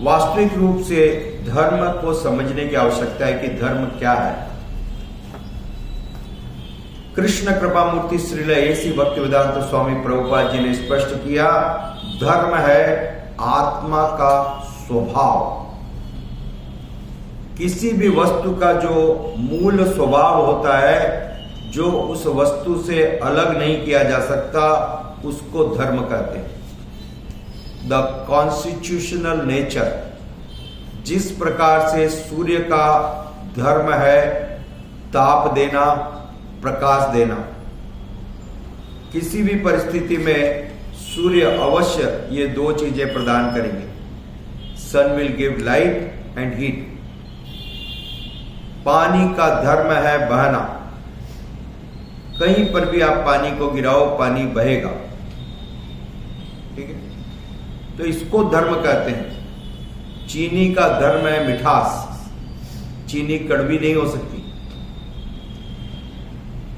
वास्तविक रूप से धर्म को समझने की आवश्यकता है कि धर्म क्या है। कृष्ण कृपा मूर्ति श्रील एसी भक्तिवेदांत स्वामी प्रभुपाद जी ने स्पष्ट किया, धर्म है आत्मा का स्वभाव। किसी भी वस्तु का जो मूल स्वभाव होता है, जो उस वस्तु से अलग नहीं किया जा सकता, उसको धर्म कहते हैं। द कॉन्स्टिट्यूशनल नेचर, जिस प्रकार से सूर्य का धर्म है ताप देना, प्रकाश देना, किसी भी परिस्थिति में सूर्य अवश्य ये दो चीजें प्रदान करेंगे। Sun will give light and heat. पानी का धर्म है बहना। कहीं पर भी आप पानी को गिराओ, पानी बहेगा। ठीक है, तो इसको धर्म कहते हैं। चीनी का धर्म है मिठास। चीनी कड़वी नहीं हो सकती।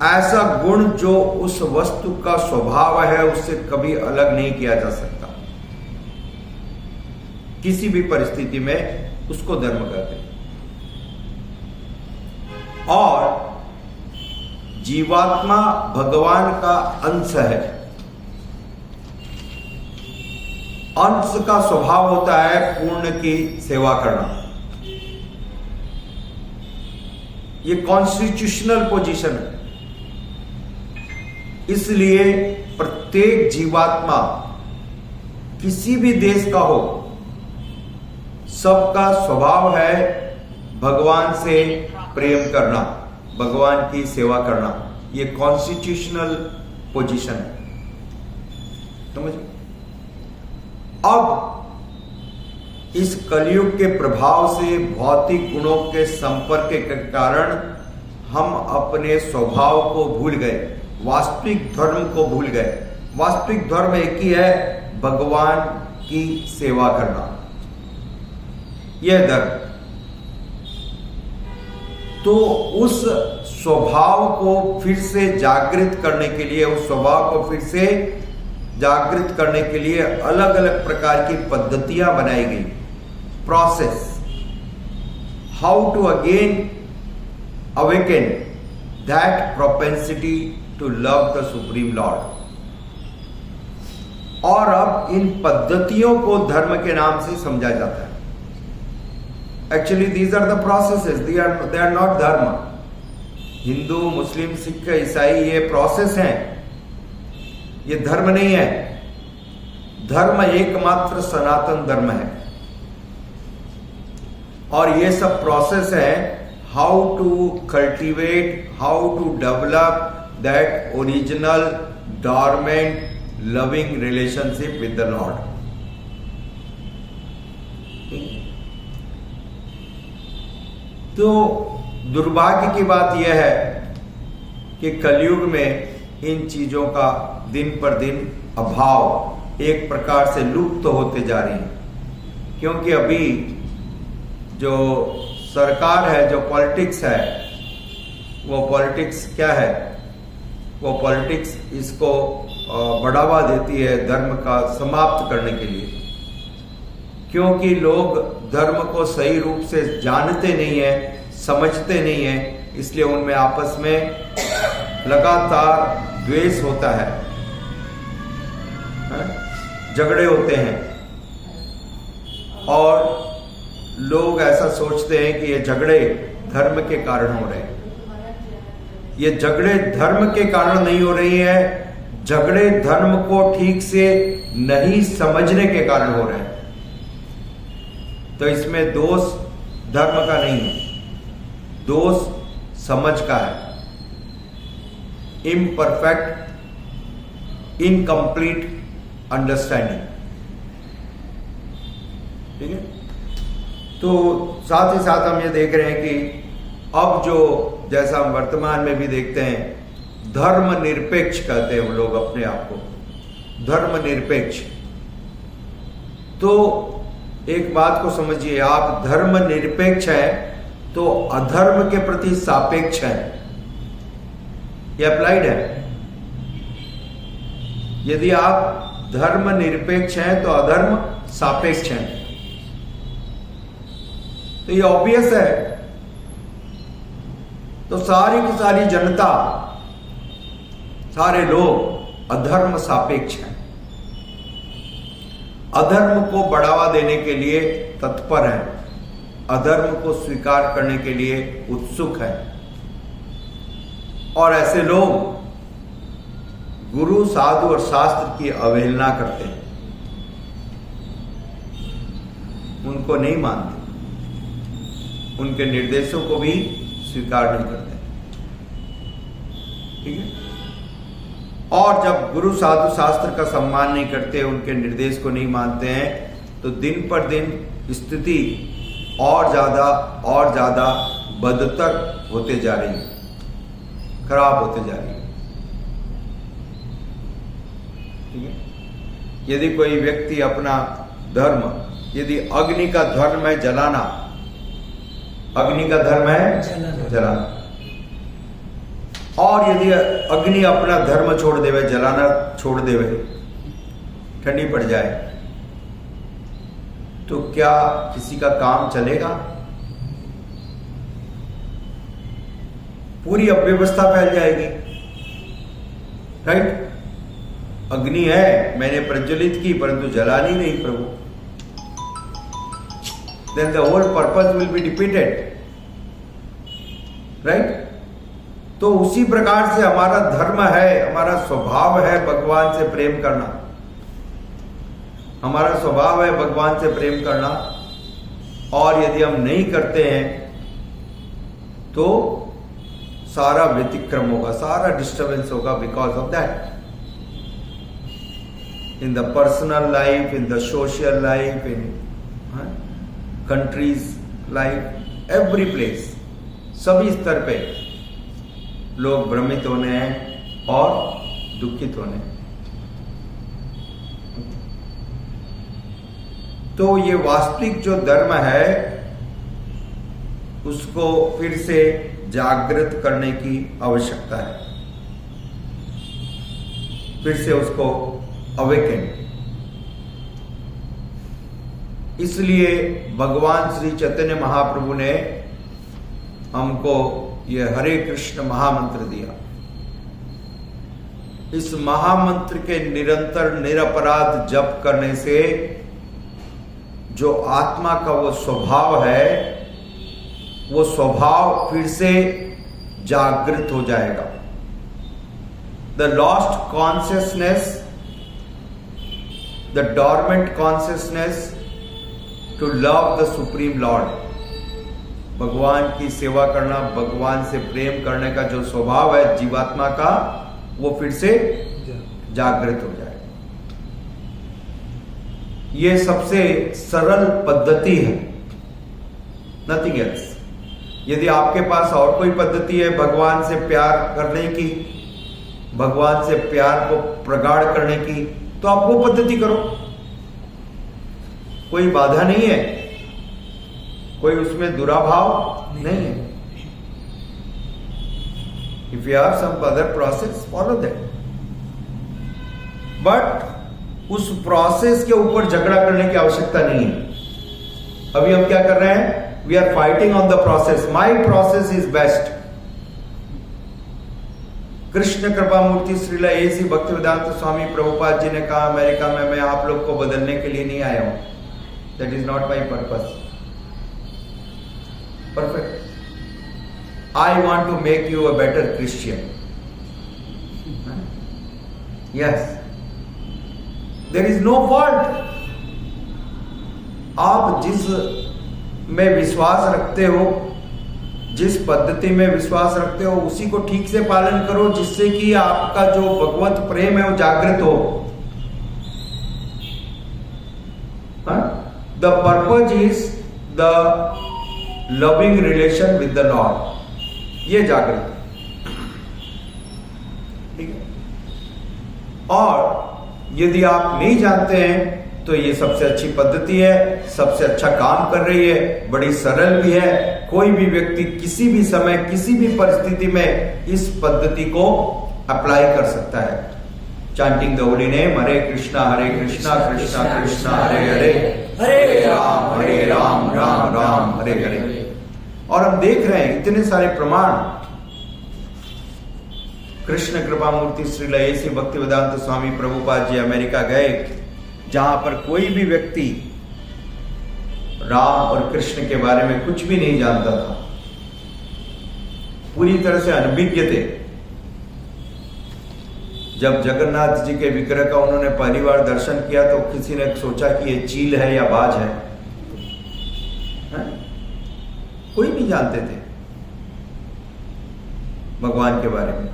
ऐसा गुण जो उस वस्तु का स्वभाव है, उससे कभी अलग नहीं किया जा सकता। किसी भी परिस्थिति में उसको धर्म कहते हैं। और जीवात्मा भगवान का अंश है। अंश का स्वभाव होता है पूर्ण की सेवा करना। ये कॉन्स्टिट्यूशनल पोजीशन है। इसलिए प्रत्येक जीवात्मा, किसी भी देश का हो, सबका स्वभाव है भगवान से प्रेम करना, भगवान की सेवा करना। ये कॉन्स्टिट्यूशनल पोजीशन है। समझ? अब इस कलयुग के प्रभाव से, भौतिक गुणों के संपर्क के कारण हम अपने स्वभाव को भूल गए, वास्तविक धर्म को भूल गए। वास्तविक धर्म एक ही है, भगवान की सेवा करना। यह धर्म। तो उस स्वभाव को फिर से जागृत करने के लिए, उस स्वभाव को फिर से जागृत करने के लिए अलग अलग प्रकार की पद्धतियां बनाई गई। Process, how to again awaken that propensity to love the supreme lord. और अब इन पद्धतियों को धर्म के नाम से समझा जाता है। Actually these are the processes, they are not धर्म। हिंदू, मुस्लिम, सिख, ईसाई ये प्रोसेस हैं, ये धर्म नहीं है। धर्म एकमात्र सनातन धर्म है। और ये सब प्रोसेस है, how to cultivate, how to develop that original dormant loving relationship with the lord. तो दुर्भाग्य की बात यह है कि कलयुग में इन चीजों का दिन पर दिन अभाव एक प्रकार से लुप्त होते जा रही है। क्योंकि अभी जो सरकार है, जो पॉलिटिक्स है, वो पॉलिटिक्स क्या है? वो पॉलिटिक्स इसको बढ़ावा देती है धर्म का समाप्त करने के लिए। क्योंकि लोग धर्म को सही रूप से जानते नहीं है, समझते नहीं है, इसलिए उनमें आपस में लगातार द्वेष होता है, झगड़े होते हैं। और लोग ऐसा सोचते हैं कि ये झगड़े धर्म के कारण हो रहे हैं। ये झगड़े धर्म के कारण नहीं हो रही है, झगड़े धर्म को ठीक से नहीं समझने के कारण हो रहे हैं। तो इसमें दोष धर्म का नहीं है, दोष समझ का है। Imperfect, incomplete understanding. ठीक है। तो साथ ही साथ हम ये देख रहे हैं कि अब जो, जैसा हम वर्तमान में भी देखते हैं, धर्म निरपेक्ष कहते हैं वो लोग अपने आप को, धर्म निरपेक्ष। तो एक बात को समझिए, आप धर्म निरपेक्ष हैं तो अधर्म के प्रति सापेक्ष है। यह अप्लाइड है। यदि आप धर्म निरपेक्ष हैं तो अधर्म सापेक्ष है। तो ये ऑब्वियस है। तो सारी की सारी जनता, सारे लोग अधर्म सापेक्ष हैं, अधर्म को बढ़ावा देने के लिए तत्पर हैं, अधर्म को स्वीकार करने के लिए उत्सुक है। और ऐसे लोग गुरु, साधु और शास्त्र की अवहेलना करते हैं, उनको नहीं मानते, उनके निर्देशों को भी स्वीकार नहीं करते। ठीक है। और जब गुरु, साधु, शास्त्र का सम्मान नहीं करते, उनके निर्देश को नहीं मानते हैं, तो दिन पर दिन स्थिति और ज्यादा बदतर होते जा रही है, खराब होते जा रही है। ठीक है। यदि कोई व्यक्ति अपना धर्म, यदि अग्नि का धर्म है जलाना, अग्नि का धर्म है जलाना, और यदि अग्नि अपना धर्म छोड़ देवे, जलाना छोड़ देवे, ठंडी पड़ जाए, तो क्या किसी का काम चलेगा? पूरी अव्यवस्था फैल जाएगी। राइट। अग्नि है, मैंने प्रज्वलित की परंतु जलानी नहीं प्रभु, then the whole purpose will be defeated. Right. तो उसी प्रकार से हमारा धर्म है, हमारा स्वभाव है भगवान से प्रेम करना, हमारा स्वभाव है भगवान से प्रेम करना, और यदि हम नहीं करते हैं तो सारा व्यतिक्रम होगा, सारा डिस्टर्बेंस होगा because of that. in the personal life, in the social life, in countries life, every place, सभी स्तर पे लोग भ्रमित होने हैं और दुखित होने हैं। तो ये वास्तविक जो धर्म है उसको फिर से जागृत करने की आवश्यकता है, फिर से उसको अवेकन। इसलिए भगवान श्री चैतन्य महाप्रभु ने हमको ये हरे कृष्ण महामंत्र दिया। इस महामंत्र के निरंतर निरपराध जप करने से जो आत्मा का वो स्वभाव है, वो स्वभाव फिर से जागृत हो जाएगा। The lost consciousness, the dormant consciousness to love the supreme lord, भगवान की सेवा करना, भगवान से प्रेम करने का जो स्वभाव है जीवात्मा का, वो फिर से जागृत हो जाए। ये सबसे सरल पद्धति है, नथिंग एल्स। यदि आपके पास और कोई पद्धति है भगवान से प्यार करने की, भगवान से प्यार को प्रगाढ़ करने की, तो आप वो पद्धति करो, कोई बाधा नहीं है, कोई उसमें दुराभाव नहीं है। If you have some other process, follow that, but उस प्रोसेस के ऊपर झगड़ा करने की आवश्यकता नहीं है। अभी हम क्या कर रहे हैं? We are fighting on the process. My process is best. Krishna कृपा मूर्ति श्रील एसी भक्तिवेदांत स्वामी प्रभुपाद जी ने कहा, अमेरिका में, मैं आप लोग को बदलने के लिए नहीं आया हूं, that is not my purpose. Perfect. I want to make you a better Christian. Yes, there is no fault. आप जिस में विश्वास रखते हो, जिस पद्धति में विश्वास रखते हो, उसी को ठीक से पालन करो, जिससे कि आपका जो भगवत प्रेम है वो जागृत हो। The purpose is the loving relation with the Lord, ये जागृत। ठीक है। और यदि आप नहीं जानते हैं तो ये सबसे अच्छी पद्धति है, सबसे अच्छा काम कर रही है, बड़ी सरल भी है। कोई भी व्यक्ति किसी भी समय, किसी भी परिस्थिति में इस पद्धति को अप्लाई कर सकता है। चांटिंग द होली नेम, हरे कृष्णा कृष्णा कृष्णा हरे हरे, हरे राम राम राम हरे हरे। और हम देख रहे हैं इतने सारे प्रमाण। कृष्ण कृपा मूर्ति श्रील ऐसी भक्तिवेदांत स्वामी प्रभुपाद जी अमेरिका गए, जहां पर कोई भी व्यक्ति राम और कृष्ण के बारे में कुछ भी नहीं जानता था, पूरी तरह से अनभिज्ञ थे। जब जगन्नाथ जी के विग्रह का उन्होंने पहली बार दर्शन किया तो किसी ने सोचा कि ये चील है या बाज है? कोई नहीं जानते थे भगवान के बारे में,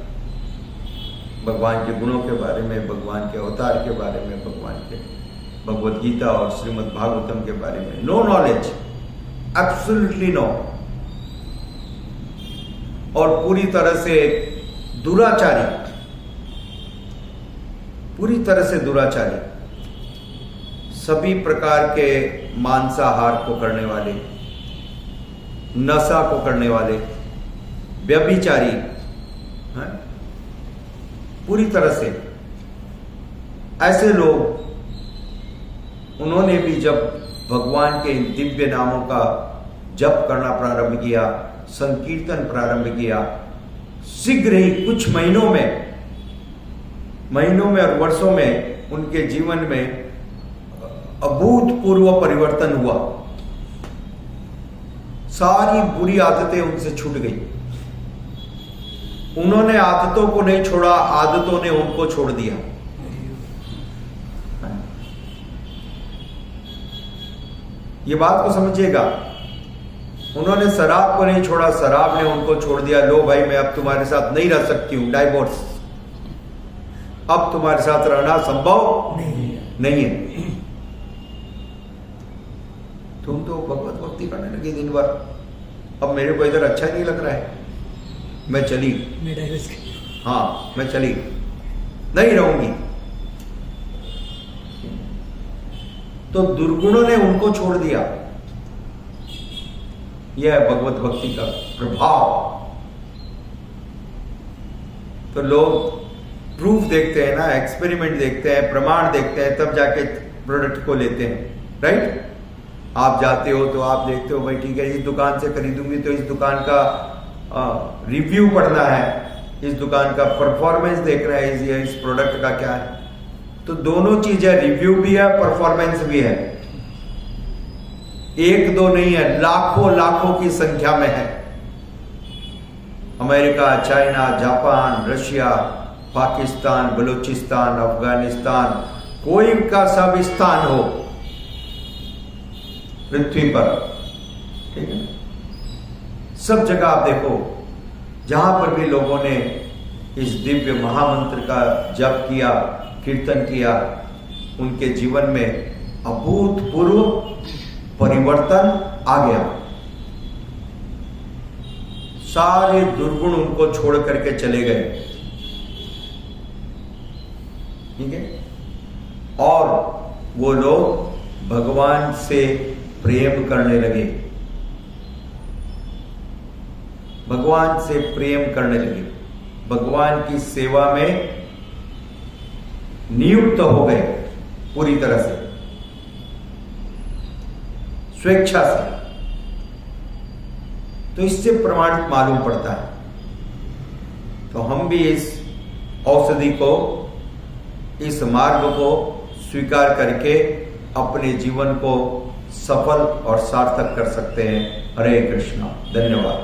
भगवान के गुणों के बारे में, भगवान के अवतार के बारे में, भगवान के भगवत गीता और श्रीमद् भागवतम के बारे में। No knowledge, absolutely no. और पूरी तरह से दुराचारी, पूरी तरह से दुराचारी, सभी प्रकार के मांसाहार को करने वाले, नशा को करने वाले, व्यभिचारी, पूरी तरह से ऐसे लोग, उन्होंने भी जब भगवान के इन दिव्य नामों का जप करना प्रारंभ किया, संकीर्तन प्रारंभ किया, शीघ्र ही कुछ महीनों में और वर्षों में उनके जीवन में अभूतपूर्व परिवर्तन हुआ। सारी बुरी आदतें उनसे छूट गई। उन्होंने आदतों को नहीं छोड़ा, आदतों ने उनको छोड़ दिया। ये बात को समझिएगा। उन्होंने शराब को नहीं छोड़ा, शराब ने उनको छोड़ दिया। लो भाई, मैं अब तुम्हारे साथ नहीं रह सकती हूं, डाइवोर्स, अब तुम्हारे साथ रहना संभव नहीं है। तुम तो भगवत भक्ति करने लगी दिन भर, अब मेरे को इधर अच्छा नहीं लग रहा है, मैं चली। हाँ, मैं चली, नहीं रहूंगी। तो दुर्गुणों ने उनको छोड़ दिया। यह है भगवत भक्ति का प्रभाव। तो लोग प्रूफ देखते हैं ना, एक्सपेरिमेंट देखते हैं, प्रमाण देखते हैं, तब जाके प्रोडक्ट को लेते हैं, राइट? आप जाते हो तो आप देखते हो, भाई ठीक है, इस दुकान से खरीदूंगी तो इस दुकान का रिव्यू पढ़ना है, इस दुकान का परफॉर्मेंस देखना है, इस प्रोडक्ट का क्या है। तो दोनों चीजें, रिव्यू भी है, परफॉर्मेंस भी है। एक दो नहीं है, लाखों लाखों की संख्या में है। America, China, Japan, Russia, Pakistan, Balochistan, Afghanistan, कोई का सब स्थान हो पृथ्वी पर, ठीक है, सब जगह आप देखो, जहां पर भी लोगों ने इस दिव्य महामंत्र का जप किया, कीर्तन किया, उनके जीवन में अभूतपूर्व परिवर्तन आ गया। सारे दुर्गुण उनको छोड़ करके चले गए, ठीक है। और वो लोग भगवान से प्रेम करने लगे, भगवान से प्रेम करने लगे, भगवान की सेवा में नियुक्त हो गए पूरी तरह से, स्वेच्छा से। तो इससे प्रमाणित मालूम पड़ता है। तो हम भी इस औषधि को, इस मार्ग को स्वीकार करके अपने जीवन को सफल और सार्थक कर सकते हैं। हरे कृष्णा, धन्यवाद।